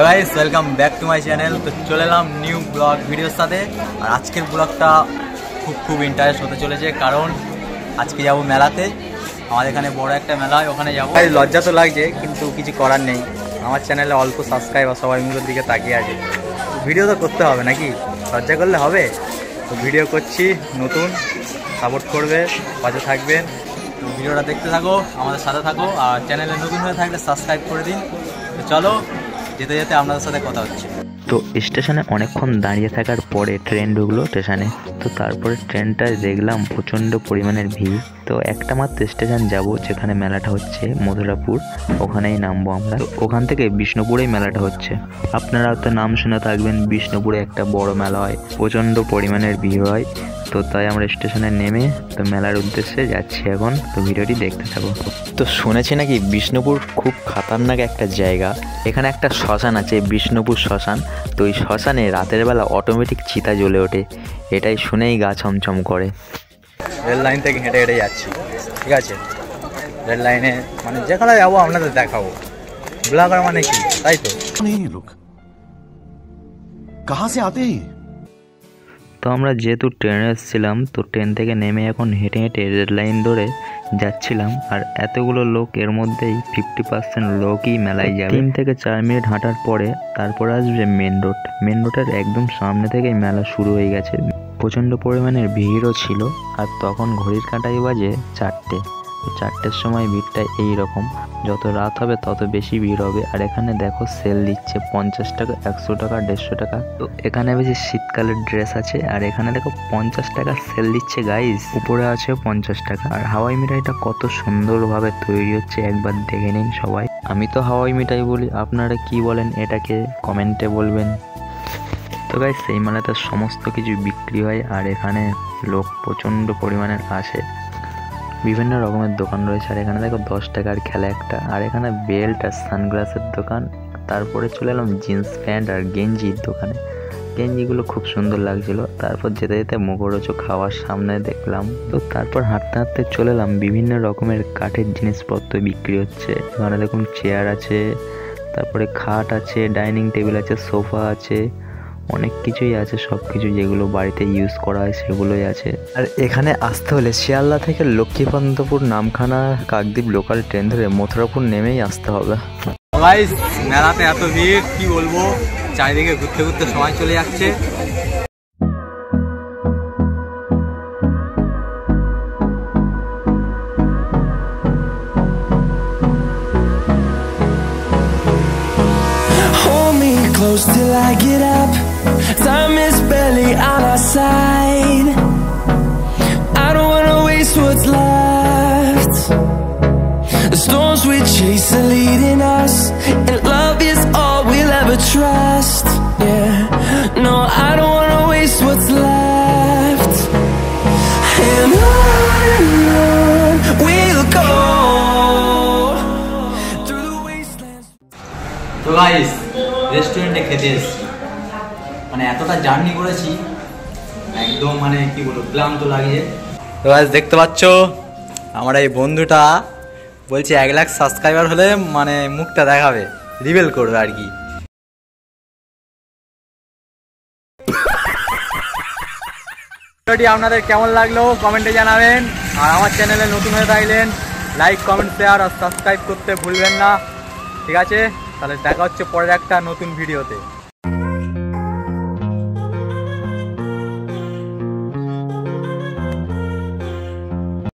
Guys welcome back to my channel. তো চলে এলাম নিউ ব্লগ ভিডিওর সাথে। আর আজকের ব্লগটা খুব ইন্টারেস্ট হতে চলেছে, কারণ আজকে যাব মেলাতে। আমাদের এখানে বড় একটা মেলা হয়, ওখানে যাবো। লজ্জা তো লাগছে, কিন্তু কিছু করার নেই। আমার চ্যানেলে অল্প সাবস্ক্রাইবার, সবাই মুখের দিকে তাকিয়ে আছে। ভিডিও তো করতে হবে নাকি, লজ্জা করলে হবে? তো ভিডিও করছি, নতুন, সাপোর্ট করবে, পাশে থাকবেন। তো ভিডিওটা দেখতে থাকো, আমাদের সাথে থাকো। আর চ্যানেলে নতুন হয়ে থাকলে সাবস্ক্রাইব করে দিন। তো চলো, যেতে যেতে আপনাদের সাথে কথা হচ্ছে। তো স্টেশনে অনেকক্ষণ দাঁড়িয়ে থাকার পরে ট্রেন ঢুকলো স্টেশনে। তো তারপরে ট্রেনটায় দেখলাম প্রচণ্ড পরিমাণের ভিড়। তো একটা মাত্র স্টেশন যাব যেখানে মেলাটা হচ্ছে, মথুরাপুর, ওখানেই নামবো আমরা। তো ওখান থেকে বিষ্ণুপুরেই মেলাটা হচ্ছে। আপনারা তো নাম শুনে থাকবেন, বিষ্ণুপুরে একটা বড় মেলা হয়, প্রচণ্ড পরিমাণের ভিড় হয়। তো তাই আমরা স্টেশনে নেমে তো মেলার উদ্দেশ্যে যাচ্ছি এখন। তো ভিডিওটি দেখতে থাকো। তো শুনেছি নাকি বিষ্ণুপুর খুব খাতারনাক একটা জায়গা। এখানে একটা শ্মশান আছে, বিষ্ণুপুর শ্মশান। তো ওই শ্মশানে রাতের বেলা অটোমেটিক চিতা জ্বলে ওঠে, এটাই শুনেই গা ছমছম করে। রেল লাইন থেকে হেঁটে হেঁটে যাচ্ছি, ঠিক আছে? রেল লাইনে মানে যেখানে যাবো আপনাদের দেখাবো। ব্লগার মানে কি, তাই তো? লোক কাহা সে আতে? তো আমরা যেহেতু ট্রেনে এসেছিলাম, তো ট্রেন থেকে নেমে এখন হেঁটে হেঁটে রেড লাইন ধরে যাচ্ছিলাম। আর এতগুলো লোক, এর মধ্যেই 50% লোকই মেলায় যাবে। 3 থেকে 4 মিনিট হাঁটার পরে তারপরে আসবে মেন রোড। মেন রোডের একদম সামনে থেকেই মেলা শুরু হয়ে গেছে। প্রচণ্ড পরিমাণের ভিড়ও ছিল। আর তখন ঘড়ির কাঁটাই বাজে 4টে। 4টের সময় ভিড়টা এইরকম, যত রাত হবে তত বেশি ভিড় হবে। আর এখানে দেখো সেল দিচ্ছে 50 টাকা, 100 টাকা, 150 টাকা। তো এখানে বেশি শীতকালের ড্রেস আছে। আর এখানে দেখো 50 টাকা সেল দিচ্ছে গাইস, উপরে আছে 50 টাকা। আর হাওয়াই মিঠাইটা কত সুন্দরভাবে তৈরি হচ্ছে, একবার দেখে নিন সবাই। আমি তো হাওয়াই মিঠাই বলি, আপনারা কি বলেন এটাকে কমেন্টে বলবেন। তো গাইস সেই মেলাতে সমস্ত কিছু বিক্রি হয়। আর এখানে লোক প্রচণ্ড পরিমাণে আসে। বিভিন্ন রকমের দোকান রয়েছে। আর এখানে দেখো 10 টাকার খেলা একটা। আর এখানে বেল্ট আর সানগ্লাসের দোকান। তারপরে চলে এলাম জিন্স প্যান্ট আর গেঞ্জির দোকানে। গেঞ্জিগুলো খুব সুন্দর লাগছিল। তারপর যেতে যেতে মুখরোচক খাওয়ার সামনে দেখলাম। তো তারপর হাঁটতে হাঁটতে চলে এলাম, বিভিন্ন রকমের কাঠের জিনিসপত্র বিক্রি হচ্ছে। এখানে দেখুন চেয়ার আছে, তারপরে খাট আছে, ডাইনিং টেবিল আছে, সোফা আছে, অনেক কিছুই আছে। সব কিছু যেগুলো বাড়িতে ইউজ করা হয় সেগুলোই আছে। আর এখানে আসতে হলে শিয়ালদা থেকে লক্ষ্মীকান্তপুর, নামখানা, কাকদ্বীপ লোকাল ট্রেন ধরে মথুরাপুর নেমেই আসতে হবে। গাইস মেলাতে এত ভিড়, কি বলবো, চারিদিকে ঘুরতে ঘুরতে সময় চলে যাচ্ছে। Close till I get up, time is barely on our side. I don't wanna waste what's left. The storms we chase are leading us, and love is all we'll ever trust. Yeah, no, I don't wanna waste what's left. And on we'll go through the wastelands. তো guys রেস্টুরেন্টে খেতে এসেছি, মানে এতটা journey করেছি, একদম মানে কি বলবো, ক্লান্ত লাগে। তো গাইস দেখতে পাচ্ছ আমার এই বন্ধুটা বলছে 1 লাখ সাবস্ক্রাইবার হলে মানে মুখটা দেখাবে, রিভিল করবে আর কি। ভিডিওটি আপনাদের কেমন লাগলো কমেন্টে জানাবেন। আর আমার চ্যানেলে নতুন হয়ে থাকলেন লাইক, কমেন্ট, শেয়ার আর সাবস্ক্রাইব করতে ভুলবেন না, ঠিক আছে? তাহলে দেখা হচ্ছে পরের একটা নতুন ভিডিওতে।